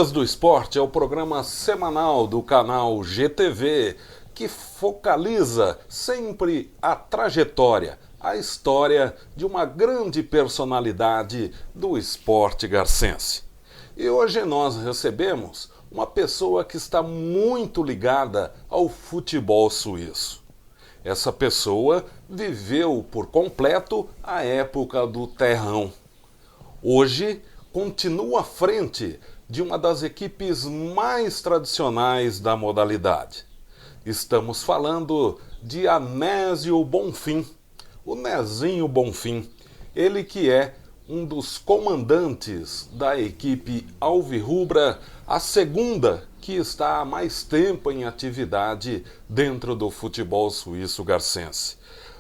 Lendas do Esporte é o programa semanal do canal GTV que focaliza sempre a trajetória, a história de uma grande personalidade do esporte garcense. E hoje nós recebemos uma pessoa que está muito ligada ao futebol suíço. Essa pessoa viveu por completo a época do terrão. Hoje continua à frente de uma das equipes mais tradicionais da modalidade. Estamos falando de Anésio Bonfim, o Nezinho Bonfim, ele que é um dos comandantes da equipe alvirrubra, a segunda que está há mais tempo em atividade dentro do futebol suíço garcense.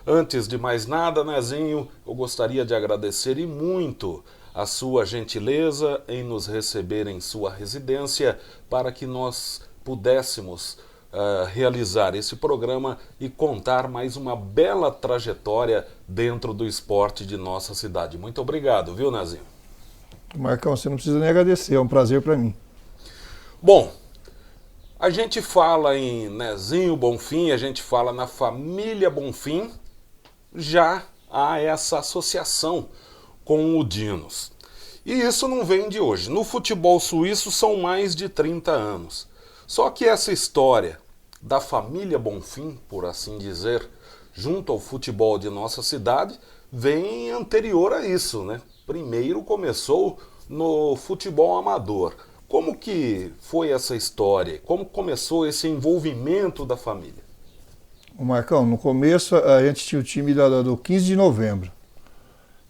Antes de mais nada, Nezinho, eu gostaria de agradecer e muito a sua gentileza em nos receber em sua residência para que nós pudéssemos realizar esse programa e contar mais uma bela trajetória dentro do esporte de nossa cidade. Muito obrigado, viu, Nezinho? Marcão, você não precisa nem agradecer, é um prazer para mim. Bom, a gente fala em Nezinho Bonfim, a gente fala na família Bonfim, já há essa associação com o Dinos. E isso não vem de hoje. No futebol suíço são mais de 30 anos. Só que essa história da família Bonfim, por assim dizer, junto ao futebol de nossa cidade, vem anterior a isso, né? Primeiro começou no futebol amador. Como que foi essa história? Como começou esse envolvimento da família? Marcão, no começo a gente tinha o time do 15 de novembro,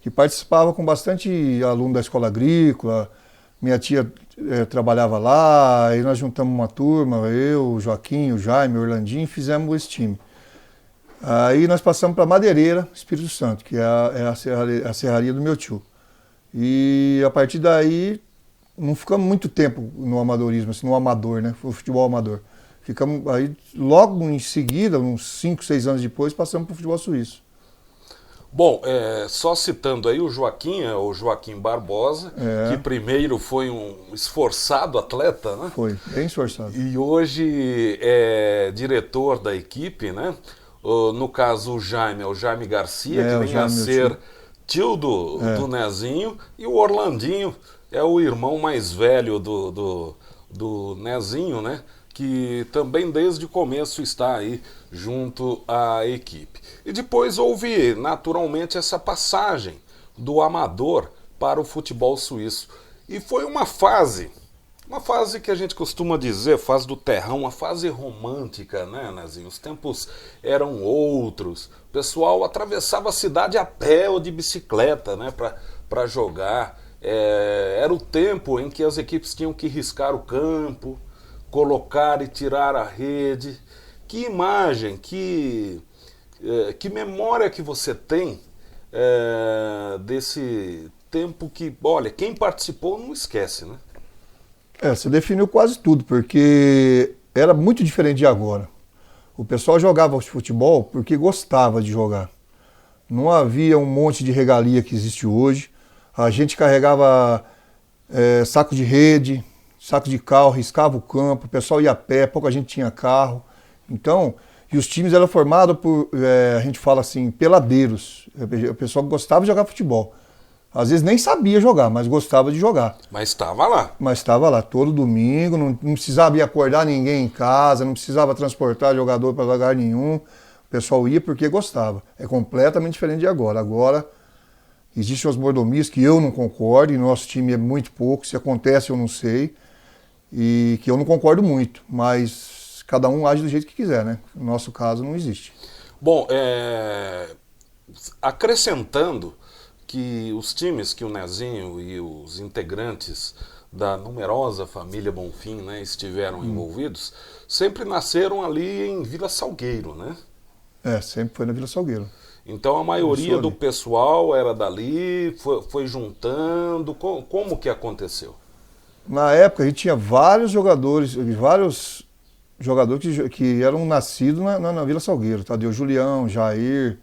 que participava com bastante aluno da escola agrícola. Minha tia trabalhava lá, aí nós juntamos uma turma, eu, o Joaquim, o Jaime, o Orlandinho, e fizemos esse time. Aí nós passamos para Madeireira, Espírito Santo, que é a serraria do meu tio. E a partir daí, não ficamos muito tempo no amadorismo, assim, no amador, né? O futebol amador. Ficamos aí, logo em seguida, uns 5, 6 anos depois, passamos para o futebol suíço. Bom, só citando aí o Joaquim Barbosa, que primeiro foi um esforçado atleta, né? Foi, bem esforçado. E hoje é diretor da equipe, né? No caso o Jaime, é o Jaime Garcia, que vem a ser tio do Nezinho, e o Orlandinho é o irmão mais velho do Nezinho, né? Que também desde o começo está aí junto à equipe. E depois houve naturalmente essa passagem do amador para o futebol suíço. E foi uma fase que a gente costuma dizer, fase do terrão, uma fase romântica, né, Nezinho? Os tempos eram outros, o pessoal atravessava a cidade a pé ou de bicicleta, né, para jogar. Era o tempo em que as equipes tinham que riscar o campo, colocar e tirar a rede. Que imagem, que memória que você tem desse tempo que, olha, quem participou não esquece, né? Você definiu quase tudo, porque era muito diferente de agora. O pessoal jogava futebol porque gostava de jogar. Não havia um monte de regalia que existe hoje. A gente carregava saco de rede, saco de carro, riscava o campo, o pessoal ia a pé, pouca gente tinha carro. Então, e os times eram formados por, a gente fala assim, peladeiros. O pessoal gostava de jogar futebol. Às vezes nem sabia jogar, mas gostava de jogar. Mas estava lá. Mas estava lá todo domingo, não precisava ir acordar ninguém em casa, não precisava transportar jogador para lugar nenhum. O pessoal ia porque gostava. É completamente diferente de agora. Agora, existem as mordomias que eu não concordo, e nosso time é muito pouco, se acontece eu não sei, e que eu não concordo muito, mas cada um age do jeito que quiser, né? No nosso caso não existe. Bom, acrescentando que os times que o Nezinho e os integrantes da numerosa família Bonfim, né, estiveram envolvidos, sempre nasceram ali em Vila Salgueiro, né? Sempre foi na Vila Salgueiro. Então a maioria do pessoal era dali, foi juntando, como que aconteceu? Na época a gente tinha vários jogadores que eram nascidos na Vila Salgueiro. Tadeu Julião, Jair,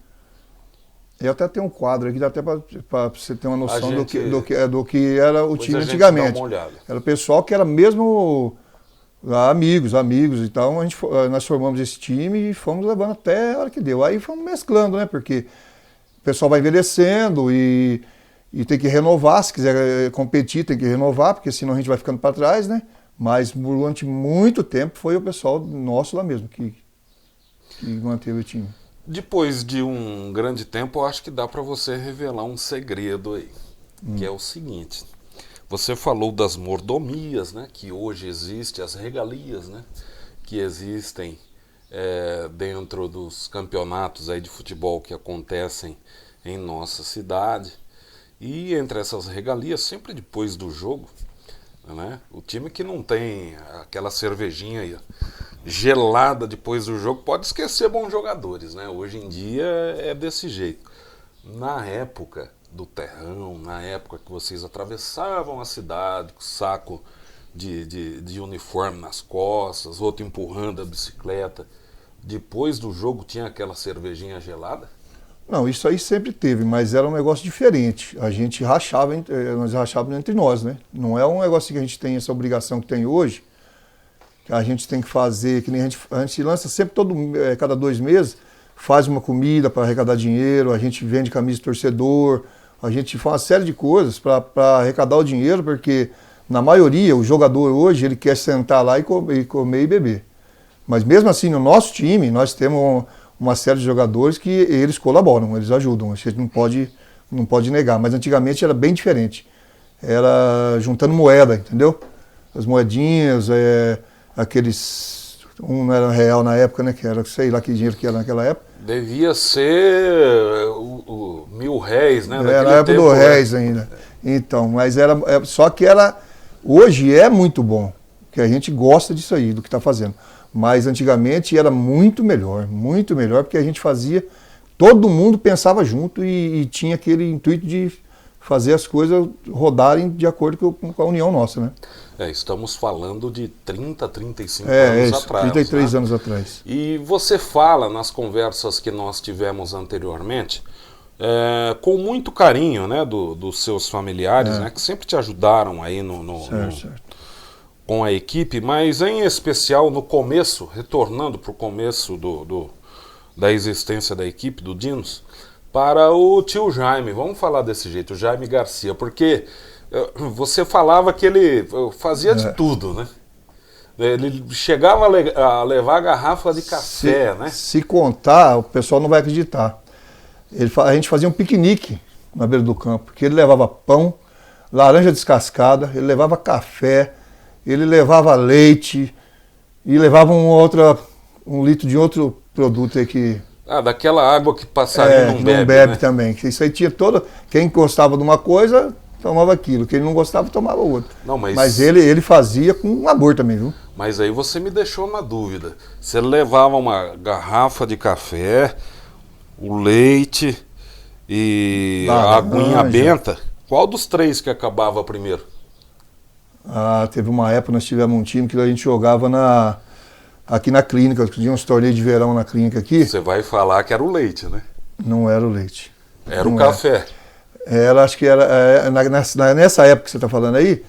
Eu até tenho um quadro aqui, dá até para você ter uma noção do que era o time a gente antigamente. dá uma olhada. Era o pessoal que era mesmo amigos. Então nós formamos esse time e fomos levando até a hora que deu. Aí fomos mesclando, né? Porque o pessoal vai envelhecendo e tem que renovar. Se quiser competir, tem que renovar, porque senão a gente vai ficando para trás, né? Mas durante muito tempo foi o pessoal nosso lá mesmo que manteve o time. Depois de um grande tempo, eu acho que dá para você revelar um segredo aí, que é o seguinte. Você falou das mordomias, né, que hoje existem, as regalias, né, que existem dentro dos campeonatos aí de futebol que acontecem em nossa cidade. E entre essas regalias, sempre depois do jogo, né, o time que não tem aquela cervejinha aí, gelada depois do jogo, pode esquecer bons jogadores, né? Hoje em dia é desse jeito. Na época do terrão, na época que vocês atravessavam a cidade com saco de uniforme nas costas, outro empurrando a bicicleta, depois do jogo tinha aquela cervejinha gelada? Não, isso aí sempre teve, mas era um negócio diferente. A gente rachava, nós rachávamos entre nós, né? Não é um negócio que a gente tem essa obrigação que tem hoje, a gente tem que fazer, que nem a gente lança sempre cada 2 meses, faz uma comida para arrecadar dinheiro, a gente vende camisa de torcedor, a gente faz uma série de coisas para arrecadar o dinheiro, porque na maioria o jogador hoje ele quer sentar lá e comer e beber. Mas mesmo assim no nosso time nós temos uma série de jogadores que eles colaboram, eles ajudam, a gente não pode negar, mas antigamente era bem diferente, era juntando moeda, entendeu? As moedinhas, aqueles, não era real na época, né, que era, sei lá que dinheiro que era naquela época. Devia ser o R$1.000, né? Era a época do réis ainda. Então, mas só que hoje é muito bom, que a gente gosta disso aí, do que está fazendo. Mas antigamente era muito melhor, porque a gente fazia, todo mundo pensava junto e tinha aquele intuito de fazer as coisas rodarem de acordo com a união nossa, né? Estamos falando de 30, 35 anos atrás. 33 né? anos atrás. E você fala nas conversas que nós tivemos anteriormente, com muito carinho, né, dos seus familiares, né, que sempre te ajudaram aí certo. Com a equipe, mas em especial no começo, retornando para o começo da existência da equipe, do Dinos, para o tio Jaime. Vamos falar desse jeito, o Jaime Garcia, porque você falava que ele fazia de tudo, né? Ele chegava a levar garrafa de café, né? Se contar, o pessoal não vai acreditar. A gente fazia um piquenique na beira do campo, que ele levava pão, laranja descascada, ele levava café, ele levava leite e levava um litro de outro produto aí que... daquela água que passarinho não bebe, né? Também. Isso aí tinha quem gostava de uma coisa, tomava aquilo. Quem não gostava, tomava outro. Não, mas ele fazia com amor também, viu? Mas aí você me deixou na dúvida. Você levava uma garrafa de café, o leite e a aguinha benta. Qual dos 3 que acabava primeiro? Teve uma época, nós tivemos um time que a gente jogava aqui na clínica, tinha uns torneios de verão na clínica aqui. Você vai falar que era o leite, né? Não era o leite. Era o café. Acho que era, nessa época que você está falando aí,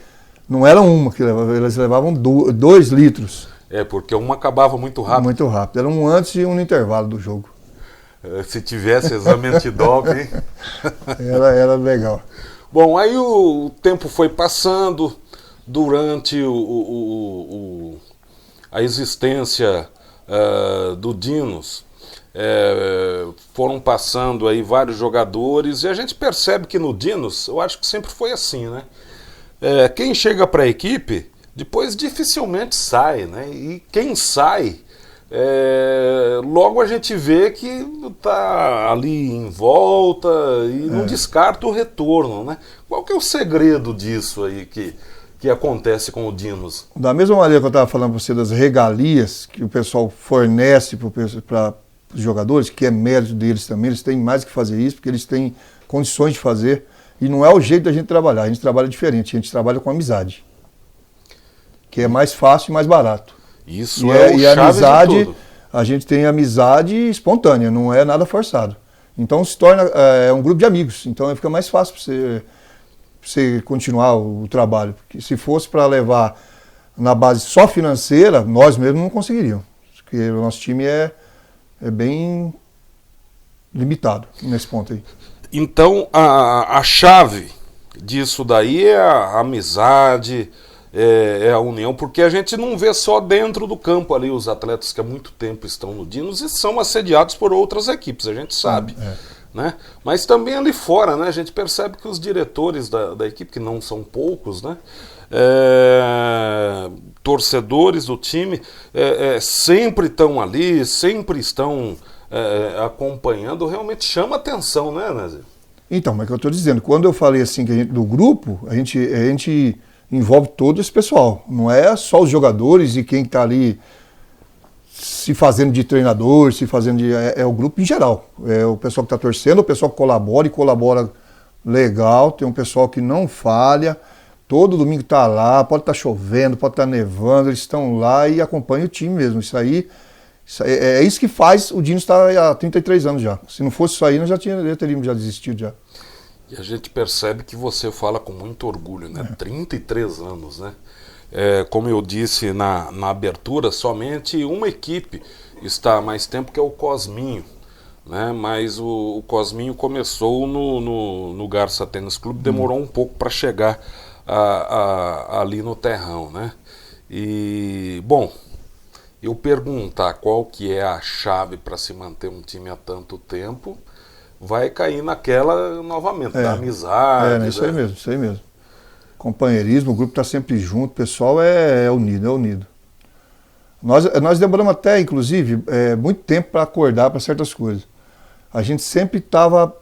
não era uma que levava, eles levavam 2 litros. Porque uma acabava muito rápido. Muito rápido, era um antes e um no intervalo do jogo. Se tivesse exame antidoping. Era legal. Bom, aí o tempo foi passando, durante a existência do Dinos, foram passando aí vários jogadores e a gente percebe que no Dinos, eu acho que sempre foi assim, né? Quem chega para a equipe, depois dificilmente sai, né? E quem sai, logo a gente vê que está ali em volta e não descarta o retorno, né? Qual que é o segredo disso aí que acontece com o Dinos? Da mesma maneira que eu estava falando para você das regalias que o pessoal fornece para os jogadores, que é mérito deles também, eles têm mais que fazer isso, porque eles têm condições de fazer, e não é o jeito da gente trabalhar, a gente trabalha diferente, a gente trabalha com amizade, que é mais fácil e mais barato. Isso e a amizade, a gente tem amizade espontânea, não é nada forçado. Então se torna um grupo de amigos, então fica mais fácil para você continuar o trabalho. Porque se fosse para levar na base só financeira, nós mesmos não conseguiríamos. Porque o nosso time é bem limitado nesse ponto aí. Então a chave disso daí é a amizade, é a união, porque a gente não vê só dentro do campo ali os atletas que há muito tempo estão no Dinos e são assediados por outras equipes, a gente sabe. Né? Mas também ali fora, né? A gente percebe que os diretores da equipe, que não são poucos, né? Torcedores do time, sempre estão ali, sempre estão acompanhando, realmente chama atenção, né, Nézio? Então, mas é o que eu estou dizendo, quando eu falei assim que do grupo, a gente envolve todo esse pessoal, não é só os jogadores e quem está ali se fazendo de treinador, se fazendo de... É o grupo em geral. É o pessoal que está torcendo, o pessoal que colabora e colabora legal. Tem um pessoal que não falha. Todo domingo está lá, pode estar chovendo, pode estar nevando, eles estão lá e acompanham o time mesmo. Isso aí é isso que faz o Dinos estar há 33 anos já. Se não fosse isso aí, nós já teríamos já desistido já. E a gente percebe que você fala com muito orgulho, né? 33 anos, né? Como eu disse na abertura, somente uma equipe está há mais tempo, que é o Cosminho, né? Mas o Cosminho começou no Garça Tênis Clube, demorou um pouco para chegar ali no terrão, né? E, bom, eu perguntar qual que é a chave para se manter um time há tanto tempo, vai cair naquela novamente, da amizade. Isso aí mesmo, isso aí mesmo. Companheirismo, o grupo está sempre junto, o pessoal é unido. Nós demoramos até, inclusive, muito tempo para acordar para certas coisas. A gente sempre estava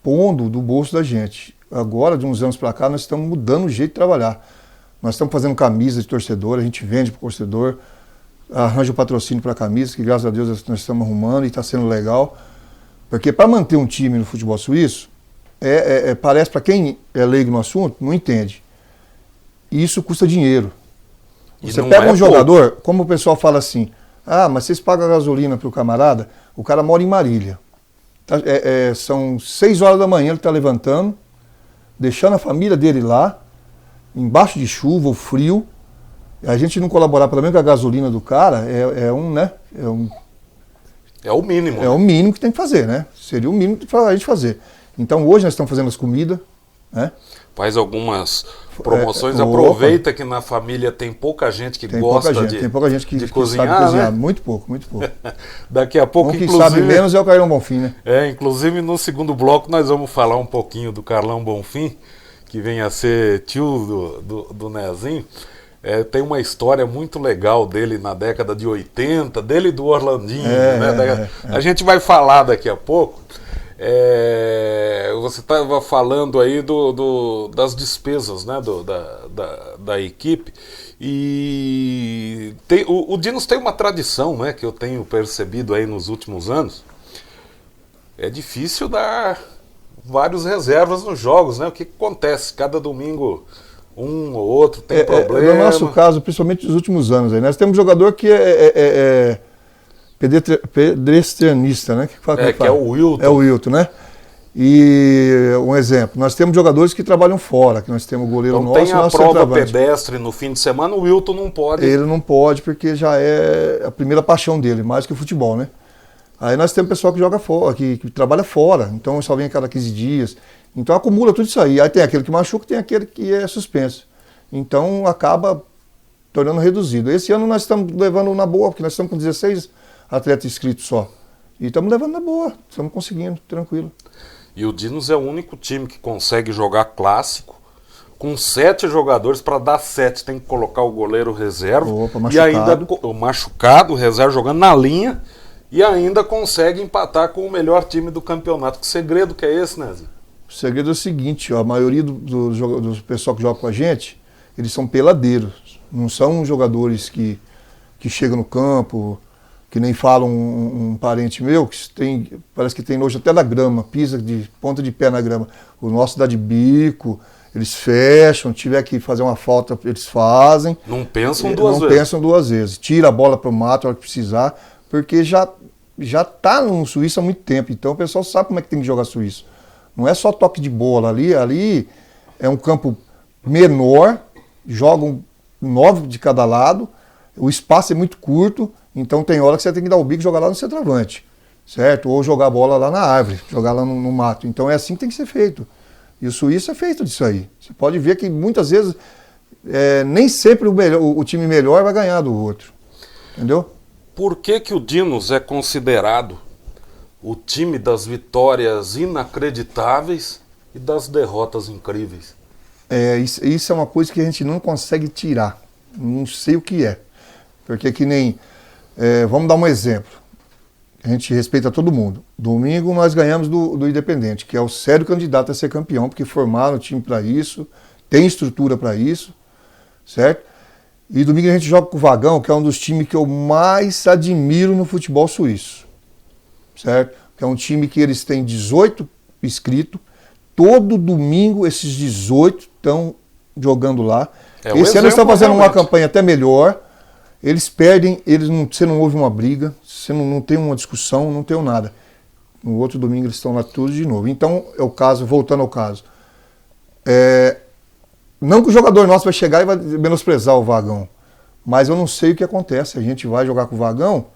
pondo do bolso da gente. Agora, de uns anos para cá, nós estamos mudando o jeito de trabalhar. Nós estamos fazendo camisa de torcedor, a gente vende para o torcedor, arranja o patrocínio para a camisa, que graças a Deus nós estamos arrumando e está sendo legal. Porque para manter um time no futebol suíço, parece, para quem é leigo no assunto, não entende. Isso custa dinheiro. Você pega um jogador, como o pessoal fala assim, mas vocês pagam a gasolina para o camarada, o cara mora em Marília. São 6 horas da manhã, ele está levantando, deixando a família dele lá, embaixo de chuva ou frio, a gente não colaborar pelo menos com a gasolina do cara, é o mínimo. É o mínimo que tem que fazer, né? Seria o mínimo para a gente fazer. Então hoje nós estamos fazendo as comidas, né? Faz algumas promoções, aproveita que na família tem pouca gente que gosta tem pouca gente que cozinhar, sabe cozinhar, né? Muito pouco. Daqui a pouco, inclusive... Quem sabe menos é o Carlão Bonfim, né? Inclusive no segundo bloco nós vamos falar um pouquinho do Carlão Bonfim, que vem a ser tio do Nezinho. Tem uma história muito legal dele na década de 80, dele e do Orlandinho, né? A gente vai falar daqui a pouco. Você estava falando aí das despesas, né, da equipe, e o Dinos tem uma tradição, né, que eu tenho percebido aí nos últimos anos. É difícil dar vários reservas nos jogos, né? O que acontece? Cada domingo um ou outro tem problema. No nosso caso, principalmente nos últimos anos, aí, nós temos um jogador que pedestranista, né? Que é o Wilton. É o Wilton, né? E um exemplo, nós temos jogadores que trabalham fora, que nós temos o goleiro então, nosso. Tem a prova pedestre no fim de semana, o Wilton não pode. Ele não pode porque já é a primeira paixão dele, mais que o futebol, né? Aí nós temos pessoal que joga fora, que trabalha fora, então só vem a cada 15 dias. Então acumula tudo isso aí. Aí tem aquele que machuca, tem aquele que é suspenso. Então acaba tornando reduzido. Esse ano nós estamos levando na boa, porque nós estamos com 16 atletas inscritos só. E estamos levando na boa, estamos conseguindo, tranquilo. E o Dinos é o único time que consegue jogar clássico com 7 jogadores. Para dar 7 tem que colocar o goleiro reserva. Machucado. E ainda o machucado, o reserva jogando na linha, e ainda consegue empatar com o melhor time do campeonato. Que segredo que é esse, né, Zé? O segredo é o seguinte, a maioria do pessoal que joga com a gente, eles são peladeiros. Não são jogadores que chegam no campo, que nem fala um parente meu, que parece que tem nojo até da grama, pisa de ponta de pé na grama. O nosso dá de bico, eles fecham, tiver que fazer uma falta, eles fazem. Não pensam duas vezes. Não pensam duas vezes. Tira a bola para o mato a hora que precisar, porque já já está no Suíço há muito tempo, então o pessoal sabe como é que tem que jogar Suíço. Não é só toque de bola ali é um campo menor, jogam 9 de cada lado, o espaço é muito curto, então tem hora que você tem que dar o bico e jogar lá no centroavante, certo? Ou jogar a bola lá na árvore, jogar lá no mato. Então é assim que tem que ser feito. E o Suíço é feito disso aí. Você pode ver que muitas vezes nem sempre o time melhor vai ganhar do outro. Entendeu? Por que o Dinos é considerado o time das vitórias inacreditáveis e das derrotas incríveis? Isso é uma coisa que a gente não consegue tirar. Não sei o que é. Porque que nem... vamos dar um exemplo. A gente respeita todo mundo. Domingo nós ganhamos do Independente, que é o sério candidato a ser campeão, porque formaram o time para isso, tem estrutura para isso, certo? E domingo a gente joga com o Vagão, que é um dos times que eu mais admiro no futebol suíço, certo? Que é um time que eles têm 18 inscritos, todo domingo esses 18 estão jogando lá. Esse ano eles estão fazendo uma campanha até melhor. Eles perdem, você não ouve uma briga, você não tem uma discussão, não tem nada. No outro domingo eles estão lá todos de novo. Então, é o caso, voltando ao caso. Não que o jogador nosso vai chegar e vai menosprezar o Vagão, mas eu não sei o que acontece. A gente vai jogar com o Vagão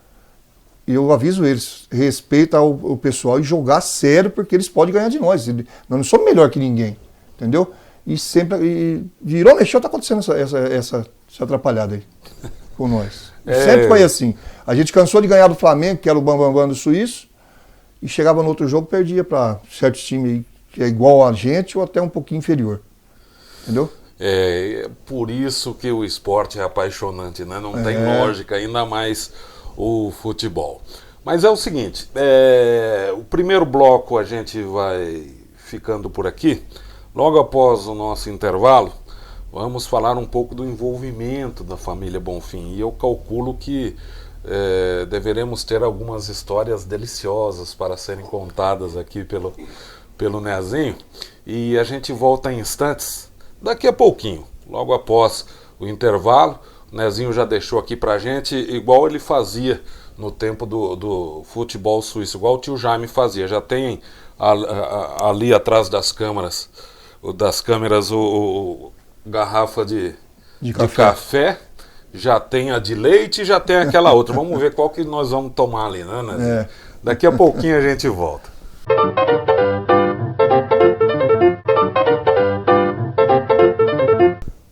e eu aviso eles, respeita o pessoal e jogar sério, porque eles podem ganhar de nós. Nós não somos melhor que ninguém, entendeu? E sempre, virou, mexeu, tá acontecendo essa atrapalhada aí com nós. Sempre foi assim. A gente cansou de ganhar do Flamengo, que era o bambambam do Suíço, e chegava no outro jogo e perdia para certos times que é igual a gente ou até um pouquinho inferior. Entendeu? É por isso que o esporte é apaixonante, né? Não tem lógica, ainda mais o futebol. Mas é o seguinte, o primeiro bloco a gente vai ficando por aqui. Logo após o nosso intervalo, vamos falar um pouco do envolvimento da família Bonfim. E eu calculo que deveremos ter algumas histórias deliciosas para serem contadas aqui pelo Nezinho. E a gente volta em instantes, daqui a pouquinho, logo após o intervalo. O Nezinho já deixou aqui pra gente, igual ele fazia no tempo do futebol suíço, igual o tio Jaime fazia. Já tem ali atrás das câmeras o garrafa de café, já tem a de leite e já tem aquela outra. Vamos ver qual que nós vamos tomar ali, né, Nezinho? Daqui a pouquinho a gente volta.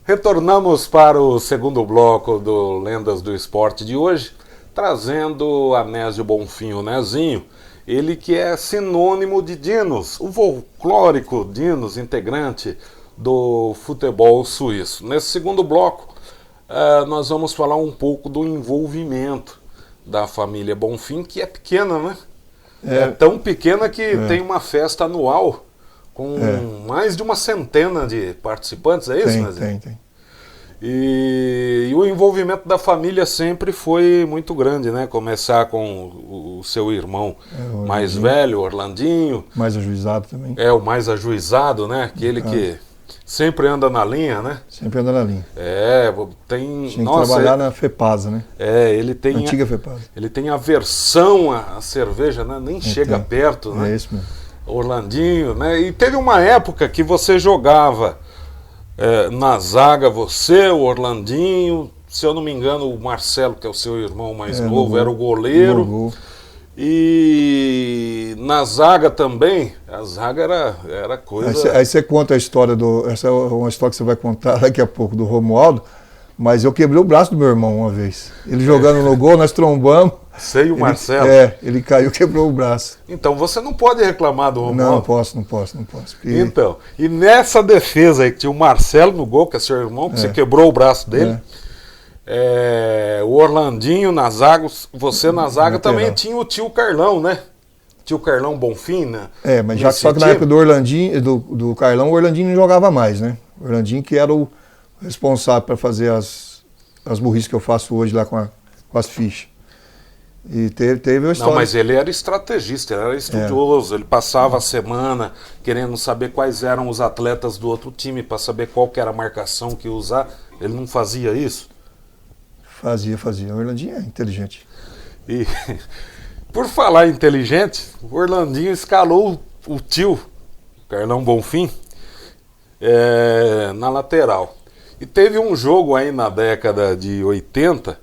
Retornamos para o segundo bloco do Lendas do Esporte de hoje, trazendo Anésio Bonfim, o Nezinho, ele que é sinônimo de Dinos, o folclórico Dinos, integrante do futebol suíço. Nesse segundo bloco, nós vamos falar um pouco do envolvimento da família Bonfim, que é pequena, né? É tão pequena que tem uma festa anual com mais de uma centena de participantes, é isso, Nezinho? Tem. E o envolvimento da família sempre foi muito grande, né? Começar com o seu irmão mais velho, Orlandinho. Mais ajuizado também. O mais ajuizado, né? Aquele que sempre anda na linha, né? Sempre anda na linha. Tem... Tinha que trabalhar na FEPASA, né? Ele tem... Antiga FEPASA. Ele tem aversão à cerveja, né? Nem chega perto, né? É isso mesmo. Orlandinho, né? E teve uma época que você jogava na zaga, você, o Orlandinho, se eu não me engano, o Marcelo, que é o seu irmão mais novo, era o goleiro. E na zaga também, a zaga era coisa... Aí você conta a história essa é uma história que você vai contar daqui a pouco do Romualdo, mas eu quebrei o braço do meu irmão uma vez. Ele jogando no gol, nós trombamos. Você e o Marcelo? Ele caiu, quebrou o braço. Então você não pode reclamar do Romualdo. Não posso. Porque... Então, e nessa defesa aí que tinha o Marcelo no gol, que é seu irmão, que você quebrou o braço dele, o Orlandinho na zaga, você na zaga também tinha o tio Carlão, né? Tio Carlão Bonfim, né? Mas só que na época do Orlandinho, do Carlão, o Orlandinho não jogava mais, né? O Orlandinho que era o responsável para fazer as burrices que eu faço hoje lá com as fichas. E teve a história. Não, mas ele era estrategista, ele era estudioso, ele passava a semana querendo saber quais eram os atletas do outro time, para saber qual que era a marcação que ia usar. Ele não fazia isso? Fazia. O Orlandinho é inteligente. E Por falar inteligente, o Orlandinho escalou o tio, Carlão Bonfim, na lateral. E teve um jogo aí na década de 80.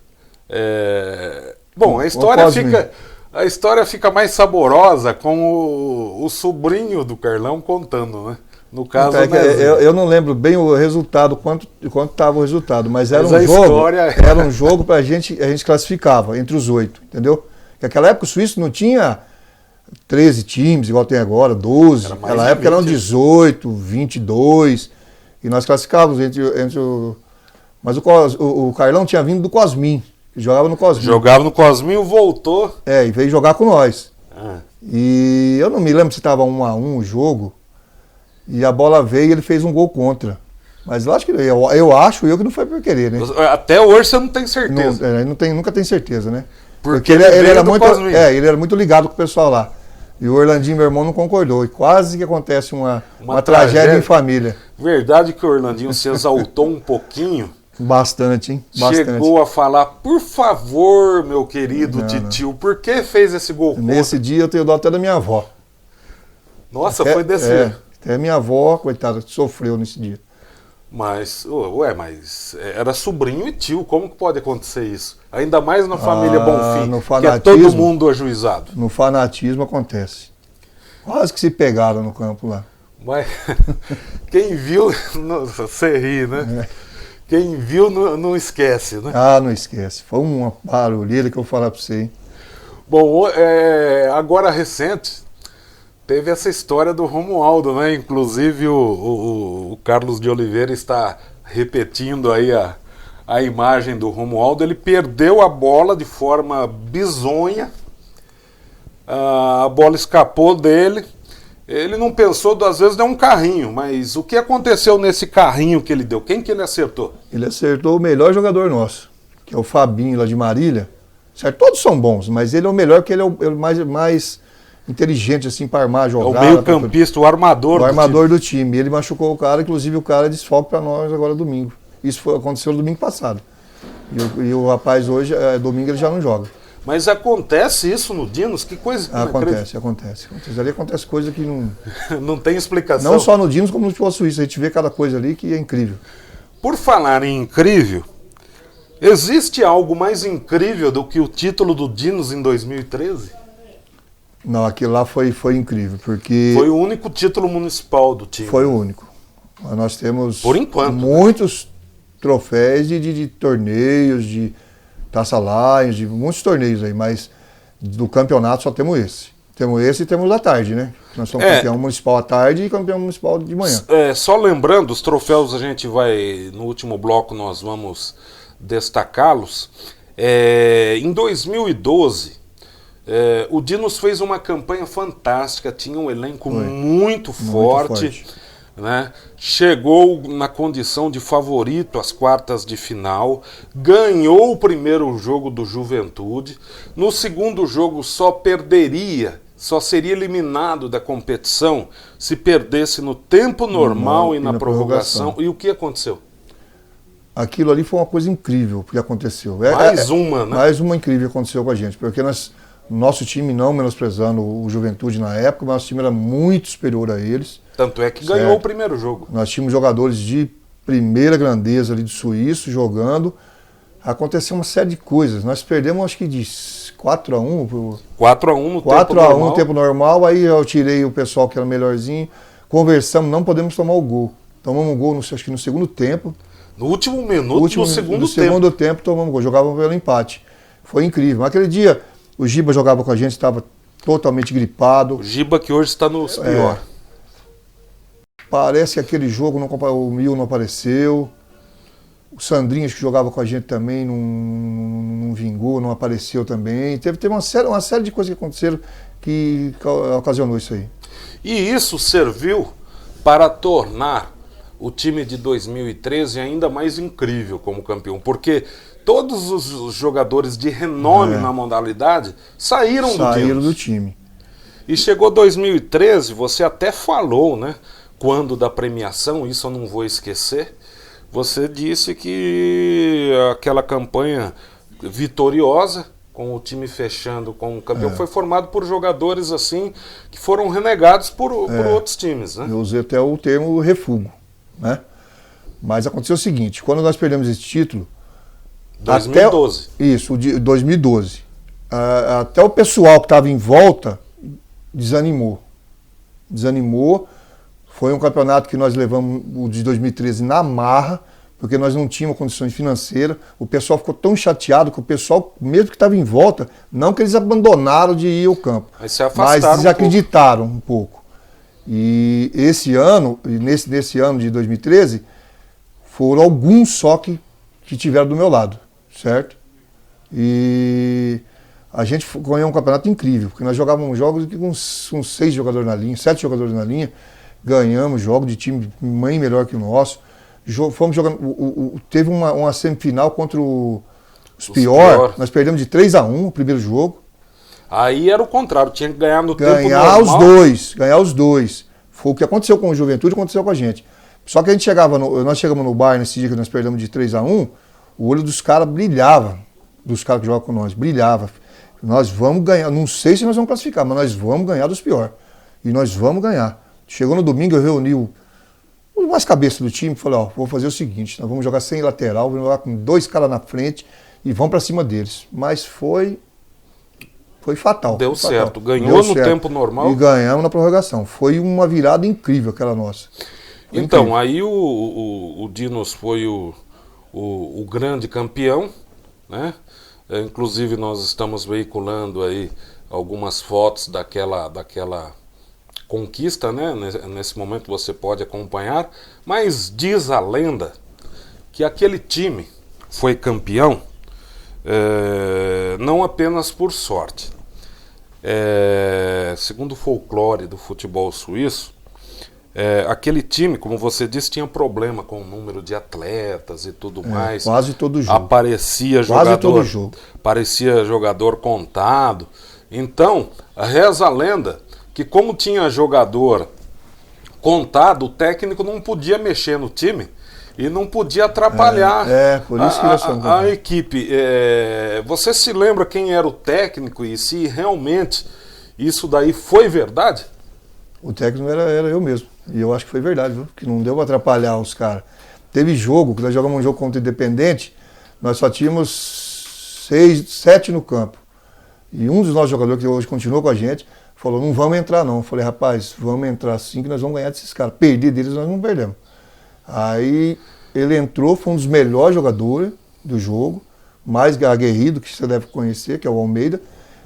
Bom, a história fica mais saborosa com o sobrinho do Carlão contando, né? No caso, eu não lembro bem o resultado, quanto estava o resultado, mas era um jogo para a gente classificava entre os 8, entendeu? Porque naquela época o Suíço não tinha 13 times, igual tem agora, 12. Naquela época eram 18, 22, e nós classificávamos entre o... Mas o Carlão tinha vindo do Cosmin, que jogava no Cosmin. Jogava no Cosmin, voltou. E veio jogar com nós. E eu não me lembro se estava 1-1 o jogo. E a bola veio e ele fez um gol contra. Mas eu acho que que não foi por querer, né? Até hoje você não tem certeza. Nunca tem certeza, né? Porque ele era muito ligado com o pessoal lá. E o Orlandinho, meu irmão, não concordou. E quase que acontece uma tragédia em família. Verdade que o Orlandinho se exaltou um pouquinho. Bastante, hein? Bastante. Chegou a falar, por favor, meu querido titio, por que fez esse gol contra? Nesse dia eu tenho dó até da minha avó. Nossa, foi desse jeito. Até minha avó, coitada, sofreu nesse dia. Mas era sobrinho e tio, como que pode acontecer isso? Ainda mais na família Bonfim, que é todo mundo ajuizado. No fanatismo acontece. Quase que se pegaram no campo lá. Mas quem viu, você ri, né? Quem viu não esquece, né? Não esquece. Foi uma barulheira que eu vou falar para você, hein? Bom, agora recente, teve essa história do Romualdo, né? Inclusive o Carlos de Oliveira está repetindo aí a imagem do Romualdo. Ele perdeu a bola de forma bizonha, a bola escapou dele, ele não pensou 2 vezes, deu um carrinho, mas o que aconteceu nesse carrinho que ele deu? Quem que ele acertou? Ele acertou o melhor jogador nosso, que é o Fabinho lá de Marília. Certo? Todos são bons, mas ele é o melhor, porque ele é o mais inteligente assim para armar a jogada. É o meio-campista, o armador do time. Ele machucou o cara, inclusive o cara é desfalque para nós agora domingo. Isso aconteceu no domingo passado. E o rapaz hoje, domingo, ele já não joga. Mas acontece isso no Dinos? Que coisa que acontece. Ali acontece coisa que não... não tem explicação. Não só no Dinos, como no futebol suíço. A gente vê cada coisa ali que é incrível. Por falar em incrível, existe algo mais incrível do que o título do Dinos em 2013? Não, aquilo lá foi incrível, porque... Foi o único título municipal do time. Foi o único. Nós temos, por enquanto, muitos troféus de torneios, de Taça Lions, de muitos torneios aí, mas do campeonato só temos esse. Temos esse e temos da tarde, né? Nós somos campeão municipal à tarde e campeão municipal de manhã. Só lembrando, os troféus a gente vai, no último bloco nós vamos destacá-los. Em 2012... o Dinos fez uma campanha fantástica, tinha um elenco muito forte. Né? Chegou na condição de favorito às quartas de final, ganhou o primeiro jogo do Juventude, no segundo jogo só seria eliminado da competição se perdesse no tempo normal e na prorrogação. E o que aconteceu? Aquilo ali foi uma coisa incrível que aconteceu. Mais uma incrível que aconteceu com a gente, porque nosso time, não menosprezando o Juventude na época, mas nosso time era muito superior a eles. Tanto é que ganhou o primeiro jogo. Nós tínhamos jogadores de primeira grandeza ali do Suíço jogando. Aconteceu uma série de coisas. Nós perdemos acho que de 4-1. 4-1 no tempo normal. Aí eu tirei o pessoal que era melhorzinho. Conversamos, não podemos tomar o gol. Tomamos um gol, acho que no segundo tempo. No último minuto, no segundo tempo. No segundo tempo tomamos gol. Jogávamos pelo empate. Foi incrível. Naquele dia, o Giba jogava com a gente, estava totalmente gripado. O Giba que hoje está no pior. Parece que aquele jogo o Mil não apareceu. O Sandrinho, que jogava com a gente também, não vingou, não apareceu também. Teve uma série de coisas que aconteceram que ocasionou isso aí. E isso serviu para tornar o time de 2013 ainda mais incrível como campeão, porque todos os jogadores de renome na modalidade saíram do time. E chegou 2013, você até falou, né? Quando da premiação, isso eu não vou esquecer, você disse que aquela campanha vitoriosa com o time fechando como campeão, foi formado por jogadores assim que foram renegados por outros times, né? Eu usei até o termo refúgio, né? Mas aconteceu o seguinte, quando nós perdemos esse título... 2012. Isso, 2012. Até o pessoal que estava em volta desanimou. Foi um campeonato que nós levamos, o de 2013, na marra, porque nós não tínhamos condições financeiras. O pessoal ficou tão chateado que o pessoal, mesmo que estava em volta, não que eles abandonaram de ir ao campo, mas desacreditaram um pouco. E esse ano, nesse ano de 2013, foram alguns só que tiveram do meu lado, certo? E a gente ganhou um campeonato incrível, porque nós jogávamos jogos com uns 6 jogadores na linha, 7 jogadores na linha, ganhamos jogos de time bem melhor que o nosso. Fomos jogando, teve uma semifinal contra os Pior, nós perdemos de 3-1 o primeiro jogo. Aí era o contrário, tinha que ganhar no tempo normal. Ganhar os dois. Foi o que aconteceu com o Juventude, aconteceu com a gente. Só que a gente nós chegamos no bar nesse dia que nós perdemos de 3-1, o olho dos caras brilhava, dos caras que jogam com nós, brilhava. Nós vamos ganhar, não sei se nós vamos classificar, mas nós vamos ganhar dos Pior. E nós vamos ganhar. Chegou no domingo, eu reuni os mais cabeças do time e falei, vou fazer o seguinte, nós vamos jogar sem lateral, vamos jogar com 2 caras na frente e vamos pra cima deles. Mas foi fatal. Deu certo, ganhou no tempo normal. E ganhamos na prorrogação. Foi uma virada incrível aquela nossa. Então, incrível. Aí o Dinos foi o grande campeão, né? Inclusive nós estamos veiculando aí algumas fotos daquela conquista, né? Nesse momento você pode acompanhar, mas diz a lenda que aquele time foi campeão não apenas por sorte. Segundo o folclore do futebol suíço, aquele time, como você disse, tinha problema com o número de atletas e tudo mais. Quase todo jogo. Aparecia jogador contado. Então, reza a lenda que como tinha jogador contado, o técnico não podia mexer no time e não podia atrapalhar por isso que a equipe. Você se lembra quem era o técnico e se realmente isso daí foi verdade? O técnico era eu mesmo. E eu acho que foi verdade, viu? Que não deu para atrapalhar os caras. Teve jogo, que nós jogamos um jogo contra o Independente, nós só tínhamos 7 no campo. E um dos nossos jogadores, que hoje continua com a gente, falou, não vamos entrar não. Eu falei, rapaz, vamos entrar sim que nós vamos ganhar desses caras. Perder deles nós não perdemos. Aí ele entrou, foi um dos melhores jogadores do jogo, mais aguerrido, que você deve conhecer, que é o Almeida.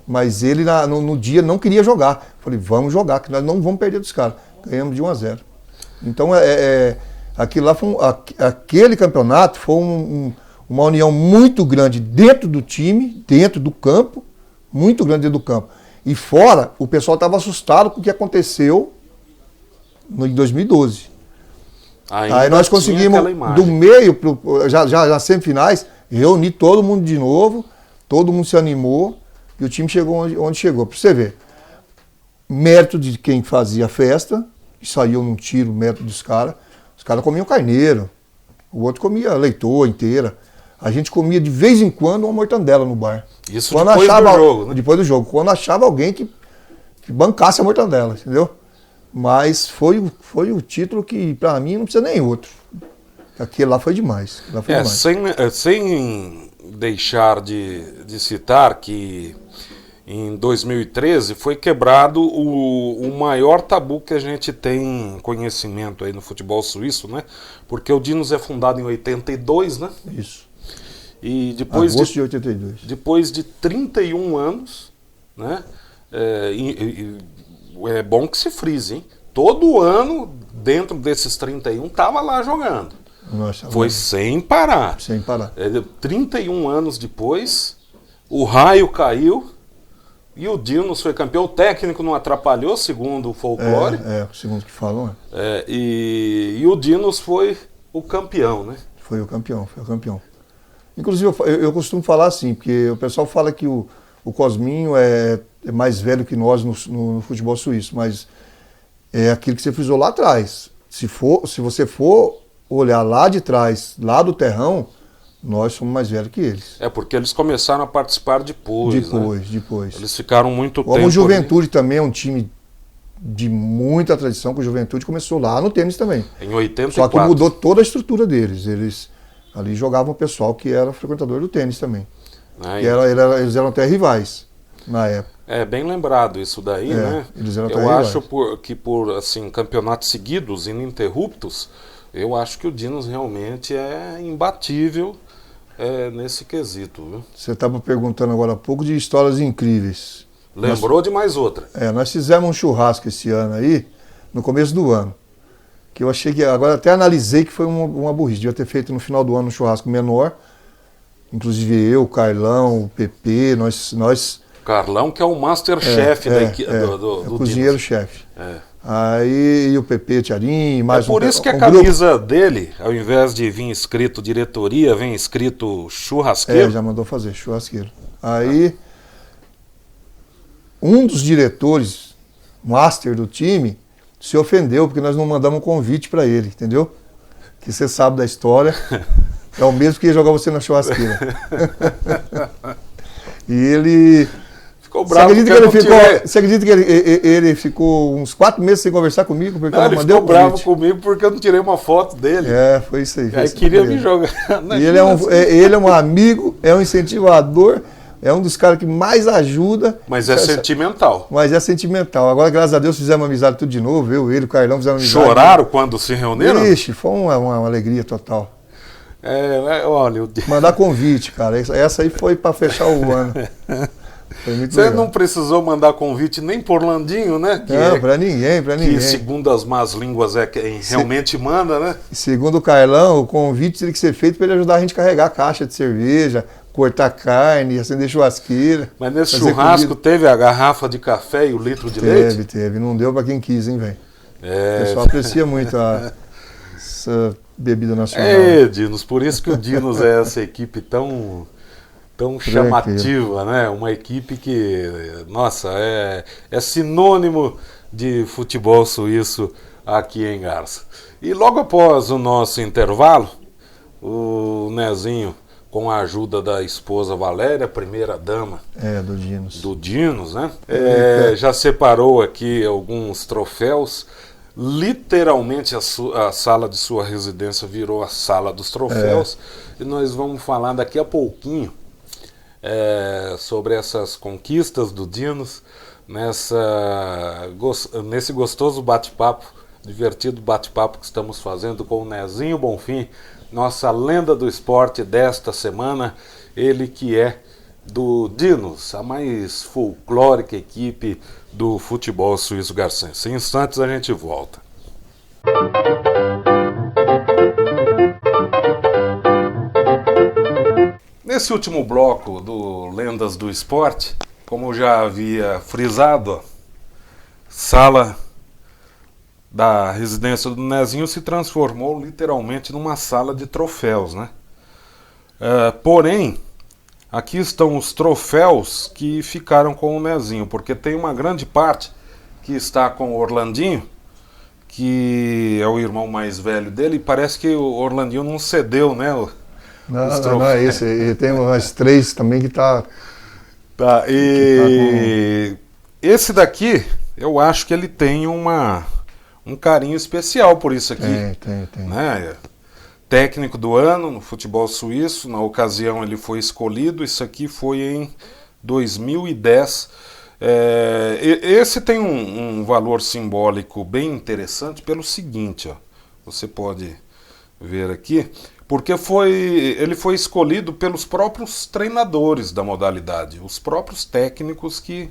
Mas ele no dia não queria jogar. Eu falei, vamos jogar, que nós não vamos perder dos caras. Ganhamos de 1-0. Então aquilo lá aquele campeonato foi uma união muito grande dentro do time, dentro do campo, muito grande dentro do campo. E fora, o pessoal estava assustado com o que aconteceu em 2012. Aí nós conseguimos, do meio, já nas semifinais, reunir todo mundo de novo, todo mundo se animou e o time chegou onde chegou. Para você ver, mérito de quem fazia a festa, que saiu num tiro, mérito dos caras. Os caras comiam carneiro, o outro comia leitoa inteira. A gente comia de vez em quando uma mortandela no bar. Isso depois do jogo, né? Depois do jogo. Quando achava alguém que bancasse a mortandela, entendeu? Mas foi o título que, pra mim, não precisa nem outro. Aquele lá foi demais. Sem deixar de citar que em 2013 foi quebrado o maior tabu que a gente tem conhecimento aí no futebol suíço, né? Porque o Dinos é fundado em 82, né? Isso. E depois agosto de 82. Depois de 31 anos, né? É bom que se frise, hein? Todo ano, dentro desses 31, tava lá jogando. Nossa, foi sem parar. Sem parar. 31 anos depois, o raio caiu e o Dinos foi campeão. O técnico não atrapalhou, segundo o folclore. Segundo o que falam. E o Dinos foi o campeão, né? Foi o campeão. Inclusive, eu costumo falar assim, porque o pessoal fala que o Cosminho é mais velho que nós no futebol suíço, mas é aquilo que você frisou lá atrás. Se você for olhar lá de trás, lá do terrão, Nós somos mais velhos que eles. É porque eles começaram a participar depois, né? Depois. Eles ficaram muito tempo. O Juventude também é um time de muita tradição, que o Juventude começou lá no tênis também. Em 84. Só que mudou toda a estrutura deles. Eles ali jogavam o pessoal que era frequentador do tênis também. Eles eram até rivais na época. É bem lembrado isso daí, né? Eles eram até eu rivais. acho que por assim, campeonatos seguidos, ininterruptos, eu acho que o Dinos realmente é imbatível nesse quesito. Viu? Você estava perguntando agora há pouco de histórias incríveis. Lembrou de mais outra. Nós fizemos um churrasco esse ano aí, no começo do ano. Que eu achei que, agora até analisei que foi uma burrice. Devia ter feito no final do ano um churrasco menor. Inclusive eu, o Carlão, o PP, nós Carlão, que é o masterchef do cozinheiro-chefe. Aí e o PP, Tiarim, mais por isso que a camisa dele, ao invés de vir escrito diretoria, vem escrito churrasqueiro. Já mandou fazer, churrasqueiro. Aí, um dos diretores, master do time, se ofendeu porque nós não mandamos um convite para ele, entendeu? Que você sabe da história. É o mesmo que ia jogar você na churrasqueira. E ele... Ficou bravo. Você acredita que ele ficou uns 4 meses sem conversar comigo? Porque ele ficou bravo comigo porque eu não tirei uma foto dele. Foi isso aí. Aí queria me jogar. E ele é um amigo, é um incentivador, é um dos caras que mais ajuda. Mas é sentimental. Agora, graças a Deus, fizemos amizade tudo de novo. Ele, o Carlão, fizemos amizade. Choraram quando se reuniram? Ixi, foi uma alegria total. Olha... Mandar convite, cara. Essa aí foi para fechar o ano. Você legal. Não precisou mandar convite nem por Orlandinho, né? Não, para ninguém. Que segundo as más línguas é quem realmente manda, né? Segundo o Carlão, o convite teria que ser feito para ele ajudar a gente a carregar a caixa de cerveja, cortar carne, acender churrasqueira. Mas nesse churrasco teve a garrafa de café e o litro de leite? Teve. Não deu para quem quis, hein, velho? O pessoal aprecia muito essa bebida nacional. Dinos, por isso que o Dinos é essa equipe tão chamativa, né? Uma equipe que, nossa, é sinônimo de futebol suíço aqui em Garça. E logo após o nosso intervalo, o Nezinho, com a ajuda da esposa Valéria, primeira dama do Dinos, né? Já separou aqui alguns troféus. Literalmente a sala de sua residência virou a sala dos troféus. E nós vamos falar daqui a pouquinho sobre essas conquistas do Dinos, nesse gostoso bate-papo, divertido bate-papo que estamos fazendo com o Nezinho Bonfim, nossa lenda do esporte desta semana, ele que é do Dinos, a mais folclórica equipe do futebol suíço-garcense. Em instantes a gente volta. Nesse último bloco do Lendas do Esporte, como eu já havia frisado, sala da residência do Nezinho se transformou literalmente numa sala de troféus, né? Porém, aqui estão os troféus que ficaram com o Nezinho, porque tem uma grande parte que está com o Orlandinho, que é o irmão mais velho dele, e parece que o Orlandinho não cedeu, né? Não é esse. E tem umas 3 também que tá... Esse daqui, eu acho que ele tem um carinho especial por isso aqui. Tem. Né? Técnico do ano no futebol suíço, na ocasião ele foi escolhido, isso aqui foi em 2010. Esse tem um valor simbólico bem interessante pelo seguinte, você pode ver aqui, porque ele foi escolhido pelos próprios treinadores da modalidade, os próprios técnicos que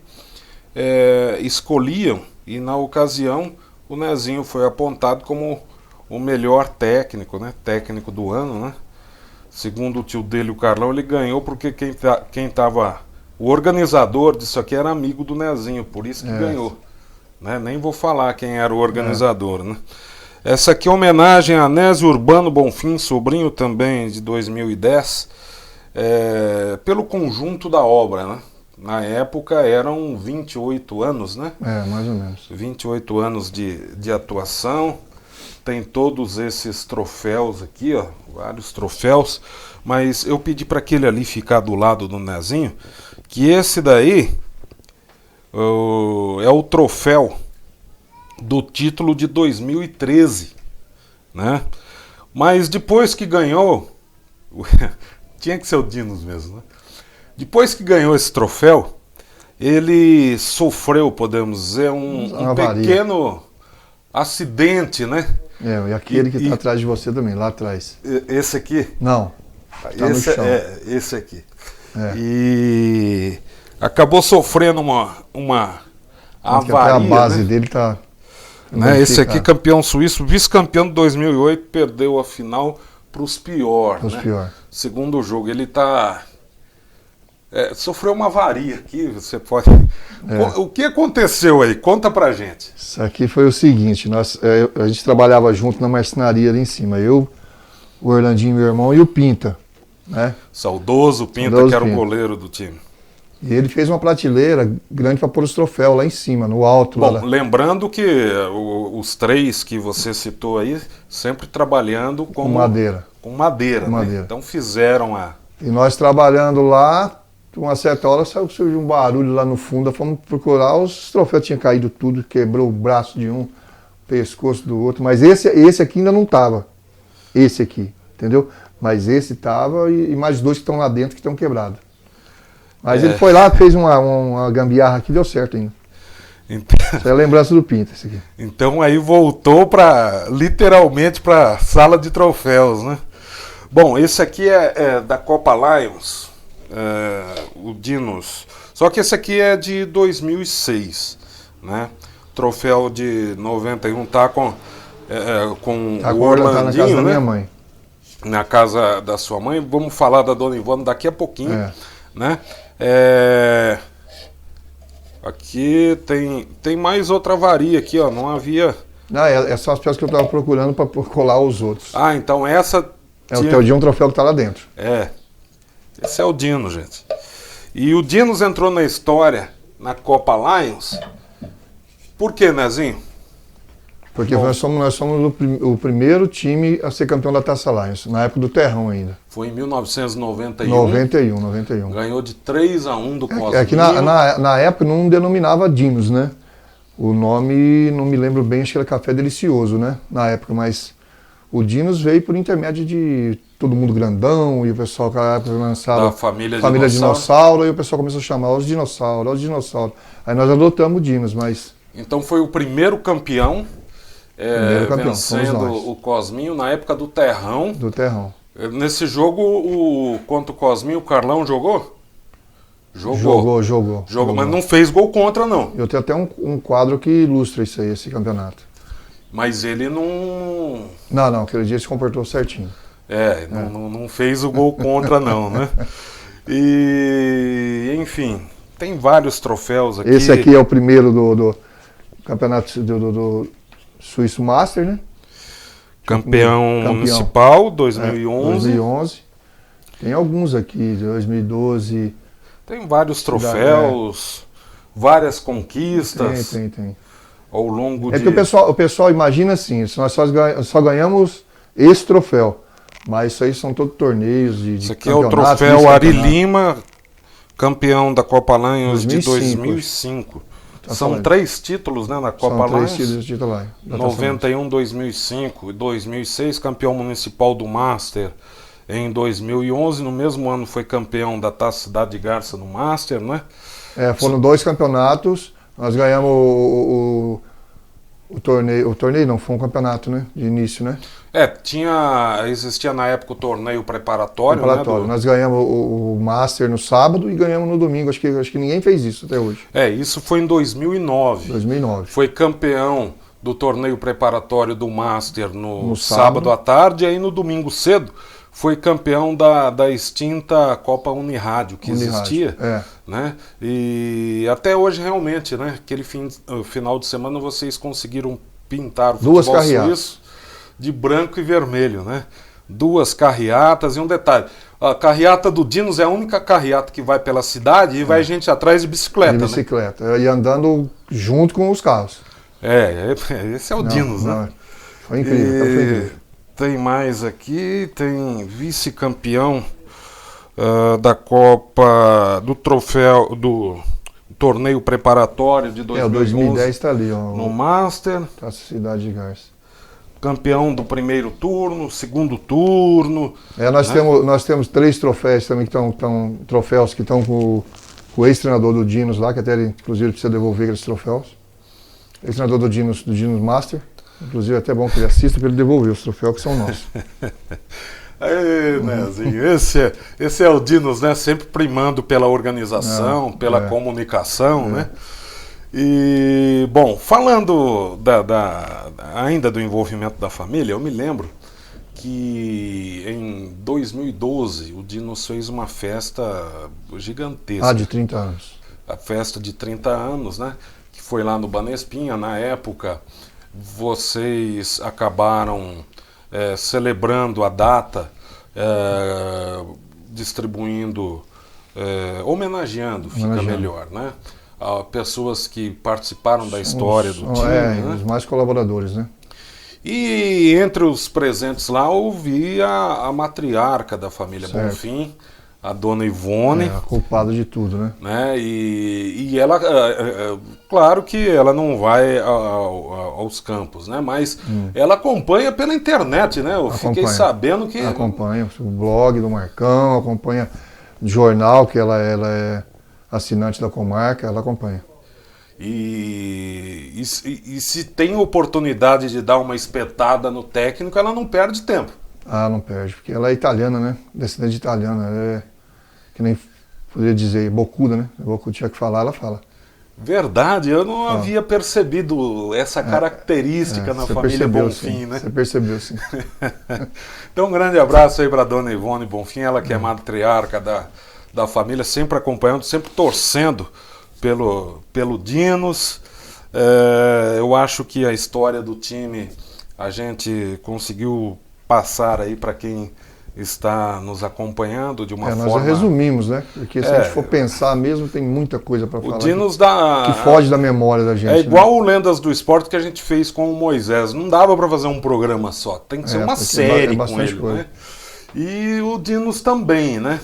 escolhiam, e na ocasião o Nezinho foi apontado como o melhor técnico, né? Técnico do ano, né? Segundo o tio dele, o Carlão, ele ganhou porque quem estava... O organizador disso aqui era amigo do Nezinho, por isso que ganhou. Né? Nem vou falar quem era o organizador, né? Essa aqui é homenagem a Nésio Urbano Bonfim, sobrinho também de 2010, pelo conjunto da obra, né? Na época eram 28 anos, né? Mais ou menos. 28 anos de atuação. tem todos esses troféus aqui, ó, vários troféus, mas eu pedi para aquele ali ficar do lado do Nezinho, que esse daí é o troféu do título de 2013, né? Mas depois que ganhou, tinha que ser o Dinos mesmo, né? Depois que ganhou esse troféu, ele sofreu, podemos dizer, um pequeno acidente, né? E aquele que está atrás de você também, lá atrás. Esse aqui? Não. Tá Esse, no chão. Esse aqui. E acabou sofrendo uma avaria. Até a base, né? dele tá... Né? Esse aqui, campeão suíço, vice-campeão de 2008, perdeu a final para os pior. Né? Segundo jogo, ele tá... sofreu uma avaria aqui, você pode... O que aconteceu aí? Conta pra gente. Isso aqui foi o seguinte, a gente trabalhava junto na marcenaria ali em cima, eu, o Orlandinho, meu irmão, e o Pinta, né? Saudoso Pinta, que era o goleiro do time. E ele fez uma prateleira grande para pôr os troféus lá em cima, no alto. Bom, lembrando que os três que você citou aí, sempre trabalhando com madeira. Com madeira, né? Então fizeram E nós trabalhando lá, uma certa hora surgiu um barulho lá no fundo, fomos procurar, os troféus tinham caído tudo, quebrou o braço de um, o pescoço do outro, mas esse aqui ainda não estava, esse aqui, entendeu? Mas esse estava e mais dois que estão lá dentro que estão quebrados. Mas ele foi lá, fez uma gambiarra que deu certo ainda. Então, essa é a lembrança do Pinta, esse aqui. Então aí voltou literalmente para a sala de troféus, né? Bom, esse aqui é da Copa Lions, o Dinos. Só que esse aqui é de 2006, né? Troféu de 91 tá com o Orlandinho, tá na casa da minha mãe. Na casa da sua mãe. Vamos falar da Dona Ivone daqui a pouquinho, né? Aqui tem mais outra avaria aqui, ó. Não havia... São as peças que eu estava procurando para colar os outros. Então essa... É um troféu que está lá dentro. Esse é o Dino, gente. E o Dinos entrou na história na Copa Lions. Por quê, Nezinho? Porque nós somos o primeiro time a ser campeão da Taça Lions, na época do Terrão ainda. Foi em 1991. 91. Ganhou de 3-1 do Cosminho. É que na época não denominava Dinos, né? O nome, não me lembro bem, acho que era Café Delicioso, né? Na época, mas o Dinos veio por intermédio de todo mundo grandão, e o pessoal que na época lançava da família Dinossauro, e o pessoal começou a chamar os dinossauros. Aí nós adotamos o Dinos, mas... Então foi o primeiro campeão, vencendo o Cosminho na época do Terrão. Do Terrão. Nesse jogo, contra o Cosminho, o Carlão jogou? Jogou, mas não fez gol contra, não. Eu tenho até um quadro que ilustra isso aí, esse campeonato. Mas ele não... Não, aquele dia se comportou certinho. Não fez o gol contra, não, né? E, enfim, tem vários troféus aqui. Esse aqui é o primeiro do campeonato do Suíço Master, né? Campeão municipal, 2011. 2011. Tem alguns aqui, 2012. Tem vários troféus, várias conquistas. Tem. Ao longo que o pessoal imagina assim, nós só ganhamos esse troféu. Mas isso aí são todos torneios de Isso aqui é o troféu Ari Lima, campeão da Copa Lions de 2005. São 3 títulos, né, na Copa Lions. 3 títulos de título. 91, 2005 e 2006, campeão municipal do Master em 2011. No mesmo ano foi campeão da Taça Cidade de Garça no Master, né? Foram 2 campeonatos. Nós ganhamos o torneio. O torneio não, foi um campeonato, né? De início, né? Existia na época o torneio preparatório. Né, Nós ganhamos o Master no sábado e ganhamos no domingo. Acho que ninguém fez isso até hoje. Isso foi em 2009. 2009. Foi campeão do torneio preparatório do Master no sábado à tarde, e aí no domingo cedo foi campeão da extinta Copa Unirádio que existia, né? E até hoje realmente, né? Aquele final de semana vocês conseguiram pintar o futebol suíço de branco e vermelho, né? 2 carreatas e um detalhe. A carreata do Dinos é a única carreata que vai pela cidade e vai gente atrás de bicicleta. E andando junto com os carros. Esse é o Dinos, né? Foi incrível, foi incrível. Tem mais aqui, tem vice-campeão da Copa, do troféu, do torneio preparatório de 2011. O 2010 está ali, ó. No Master. Taça Cidade de Garça. Campeão do primeiro turno, segundo turno. Nós temos 3 troféus também, troféus que estão com o ex-treinador do Dinos lá, que até ele, inclusive, precisa devolver aqueles troféus. Ex-treinador do Dinos Master. Inclusive, é até bom que ele assista para ele devolver os troféus que são nossos. Aí, Nezinho, esse é o Dinos, né? Sempre primando pela organização, pela comunicação, né? E, bom, falando ainda do envolvimento da família, eu me lembro que em 2012 o Dinos fez uma festa gigantesca. De 30 anos. A festa de 30 anos, né? Que foi lá no Banespinha. Na época, vocês acabaram celebrando a data, distribuindo, homenageando, fica melhor, né? Pessoas que participaram da história do time. Né? Os mais colaboradores, né? E entre os presentes lá eu vi a matriarca da família Bonfim, a dona Ivone. A culpada de tudo, né? E ela, claro que ela não vai aos campos, né? Mas ela acompanha pela internet, né? Eu fiquei sabendo que... Acompanha o blog do Marcão, acompanha o jornal, que ela é assinante da comarca, ela acompanha. E se tem oportunidade de dar uma espetada no técnico, ela não perde tempo. Não perde, porque ela é italiana, né? Descendente italiana, ela é, que nem poderia dizer, bocuda, né? Bocuda tinha que falar, ela fala. Verdade, eu não havia percebido essa característica na família Bonfim, sim, né? Você percebeu, sim. Então, um grande abraço aí para a dona Ivone Bonfim, ela que é matriarca da família, sempre acompanhando, sempre torcendo pelo Dinos. Eu acho que a história do time a gente conseguiu passar aí para quem está nos acompanhando de uma forma... Nós resumimos, né? Porque se a gente for pensar mesmo, tem muita coisa para falar. O Dinos que foge da memória da gente. É igual o Lendas do Esporte que a gente fez com o Moisés. Não dava para fazer um programa só, tem que ser uma série com ele. Né? E o Dinos também, né?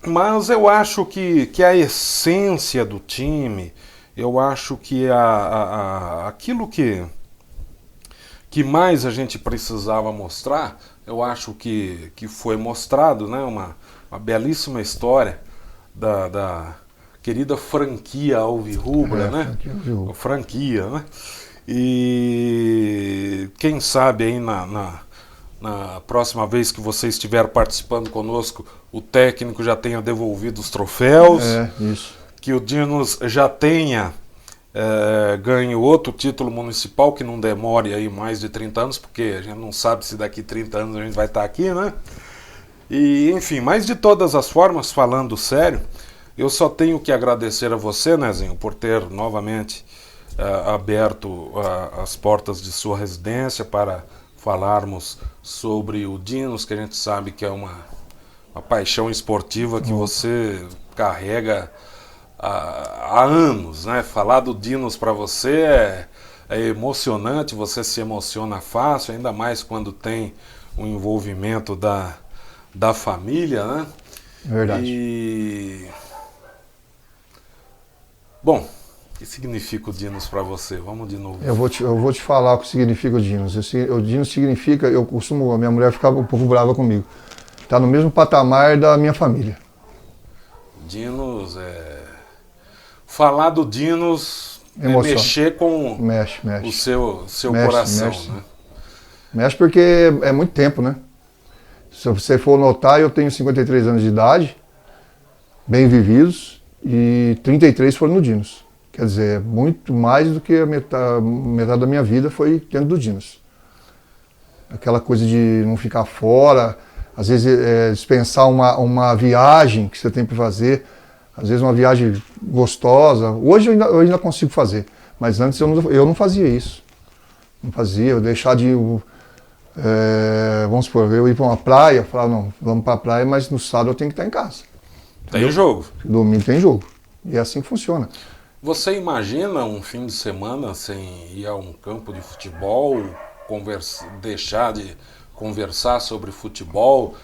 Mas eu acho que a essência do time, eu acho que aquilo que mais a gente precisava mostrar, eu acho que foi mostrado, né? Uma belíssima história da querida franquia Alvirrubra, né? Franquia, né? E quem sabe aí na próxima vez que você estiver participando conosco, o técnico já tenha devolvido os troféus, isso. Que o Dinos já tenha ganho outro título municipal, que não demore aí mais de 30 anos, porque a gente não sabe se daqui 30 anos a gente vai estar aqui, né? E, enfim, mas de todas as formas, falando sério, eu só tenho que agradecer a você, Nezinho, por ter novamente aberto as portas de sua residência para falarmos sobre o Dinos, que a gente sabe que é uma paixão esportiva que você carrega há anos, né? Falar do Dinos para você é emocionante, você se emociona fácil, ainda mais quando tem o envolvimento da família, né? Verdade. Bom, o que significa o Dinos para você? Vamos de novo. Eu vou te falar o que significa o Dinos. O Dinos significa, a minha mulher ficava um pouco brava comigo. Está no mesmo patamar da minha família. Dinos falar do Dinos mexer com o seu coração. Mexe, né? Mexe porque é muito tempo, né? Se você for notar, eu tenho 53 anos de idade, bem vividos, e 33 foram no Dinos. Quer dizer, muito mais do que a metade da minha vida foi dentro do Dinos. Aquela coisa de não ficar fora, às vezes dispensar uma viagem que você tem para fazer, às vezes uma viagem gostosa. Hoje eu ainda consigo fazer, mas antes eu não fazia isso. Não fazia, eu deixar de... vamos supor, eu ir para uma praia, falar, não, vamos para a praia, mas no sábado eu tenho que estar em casa. Tem jogo. Domingo tem jogo. E é assim que funciona. Você imagina um fim de semana sem ir a um campo de futebol? deixar de conversar sobre futebol,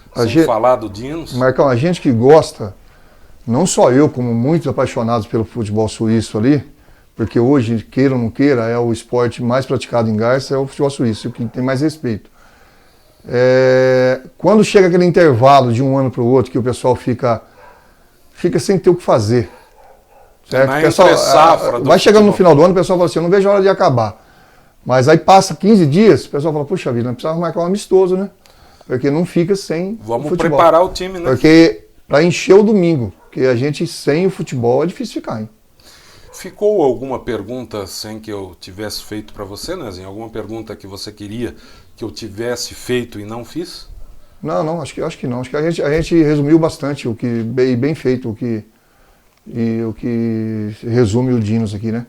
falar do Dinos? Marcão, a gente que gosta, não só eu, como muitos apaixonados pelo futebol suíço ali, porque hoje, queira ou não queira, é o esporte mais praticado em Garça, é o futebol suíço, o que tem mais respeito. Quando chega aquele intervalo de um ano para o outro, que o pessoal fica sem ter o que fazer. Certo? Vai chegando no final do ano, o pessoal fala assim, eu não vejo a hora de acabar. Mas aí passa 15 dias, o pessoal fala, puxa vida, nós precisamos marcar um amistoso, né? Porque não fica sem Vamos futebol. Preparar o time, né? Porque para encher o domingo, porque a gente sem o futebol é difícil ficar, hein? Ficou alguma pergunta sem que eu tivesse feito para você, Nezinho? Alguma pergunta que você queria que eu tivesse feito e não fiz? Não, acho que não. Acho que a gente resumiu bastante o que bem feito, o que resume o Dinos aqui, né?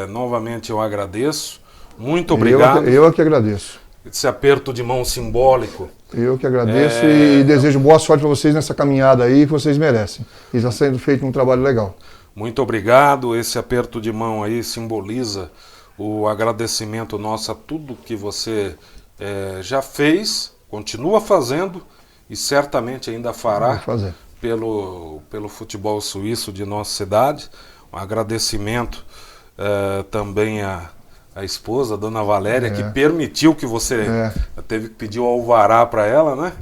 Novamente eu agradeço. Muito obrigado. Eu que agradeço. Esse aperto de mão simbólico. Eu que agradeço e desejo boa sorte para vocês nessa caminhada aí que vocês merecem. E está sendo feito um trabalho legal. Muito obrigado. Esse aperto de mão aí simboliza o agradecimento nosso a tudo que você já fez, continua fazendo e certamente ainda fará pelo futebol suíço de nossa cidade. Um agradecimento também à esposa, a dona Valéria, que permitiu que você teve que pedir o alvará para ela, né?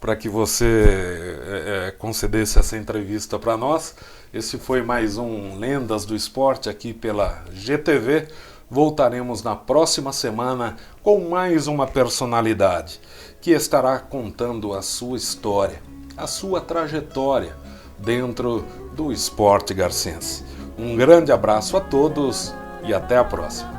Para que você concedesse essa entrevista para nós. Esse foi mais um Lendas do Esporte aqui pela GTV. Voltaremos na próxima semana com mais uma personalidade que estará contando a sua história, a sua trajetória dentro do esporte garcense. Um grande abraço a todos e até a próxima.